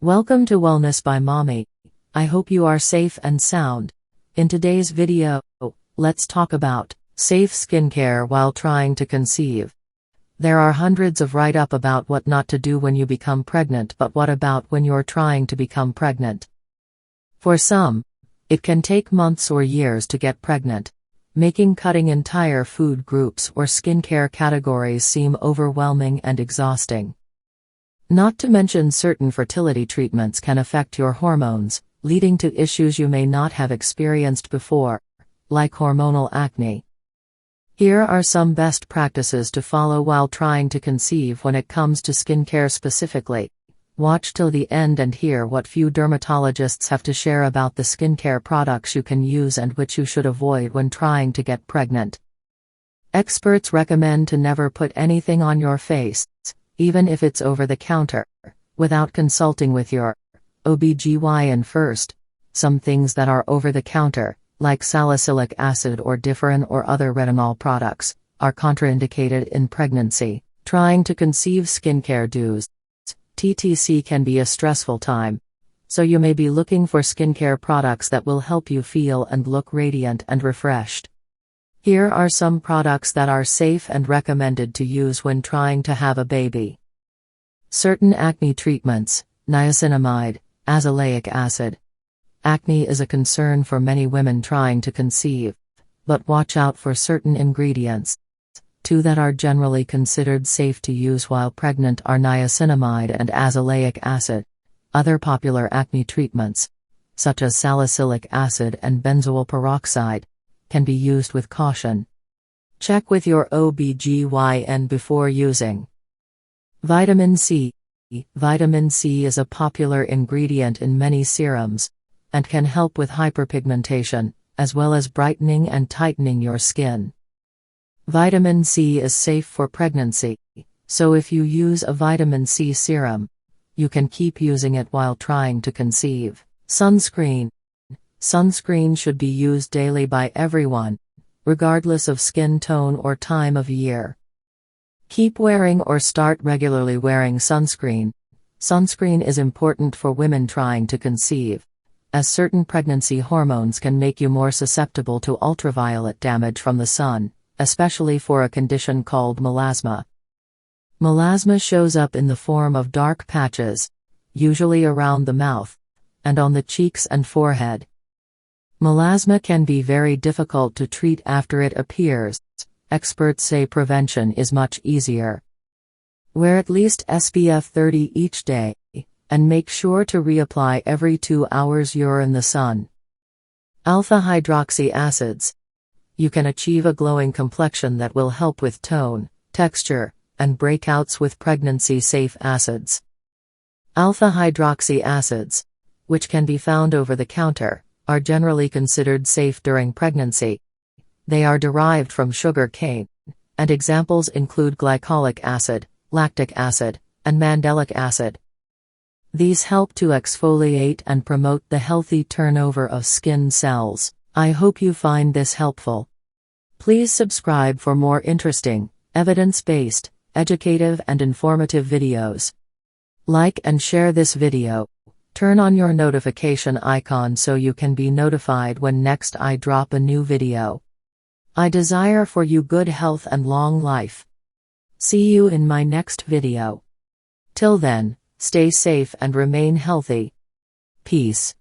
Welcome to Wellness by Mommy. I hope you are safe and sound. In today's video, let's talk about safe skincare while trying to conceive. There are hundreds of write-up about what not to do when you become pregnant, but what about when you're trying to become pregnant? For some, it can take months or years to get pregnant, making cutting entire food groups or skincare categories seem overwhelming and exhausting. Not to mention certain fertility treatments can affect your hormones, leading to issues you may not have experienced before, like hormonal acne. Here are some best practices to follow while trying to conceive when it comes to skincare specifically. Watch till the end and hear what few dermatologists have to share about the skincare products you can use and which you should avoid when trying to get pregnant. Experts recommend to never put anything on your face, even if it's over the counter, without consulting with your OBGYN first. Some things that are over the counter, like salicylic acid or differin or other retinol products, are contraindicated in pregnancy. Trying to conceive skincare do's. TTC can be a stressful time, so you may be looking for skincare products that will help you feel and look radiant and refreshed. Here are some products that are safe and recommended to use when trying to have a baby. Certain acne treatments: niacinamide, azelaic acid. Acne is a concern for many women trying to conceive, but watch out for certain ingredients. Two that are generally considered safe to use while pregnant are niacinamide and azelaic acid. Other popular acne treatments, such as salicylic acid and benzoyl peroxide, can be used with caution. Check with your OBGYN before using. Vitamin C. Vitamin C is a popular ingredient in many serums, and can help with hyperpigmentation, as well as brightening and tightening your skin. Vitamin C is safe for pregnancy, so if you use a vitamin C serum, you can keep using it while trying to conceive. Sunscreen. Sunscreen should be used daily by everyone, regardless of skin tone or time of year. Keep wearing or start regularly wearing sunscreen. Sunscreen is important for women trying to conceive, as certain pregnancy hormones can make you more susceptible to ultraviolet damage from the sun, especially for a condition called melasma. Melasma shows up in the form of dark patches, usually around the mouth, and on the cheeks and forehead. Melasma can be very difficult to treat after it appears. Experts say prevention is much easier. Wear at least SPF 30 each day, and make sure to reapply every 2 hours you're in the sun. Alpha hydroxy acids. You can achieve a glowing complexion that will help with tone, texture, and breakouts with pregnancy-safe acids. Alpha hydroxy acids, which can be found over the counter, are generally considered safe during pregnancy. They are derived from sugar cane, and examples include glycolic acid, lactic acid, and mandelic acid. These help to exfoliate and promote the healthy turnover of skin cells. I hope you find this helpful. Please subscribe for more interesting, evidence-based, educative and informative videos. Like and share this video. Turn on your notification icon so you can be notified when next I drop a new video. I desire for you good health and long life. See you in my next video. Till then, stay safe and remain healthy. Peace.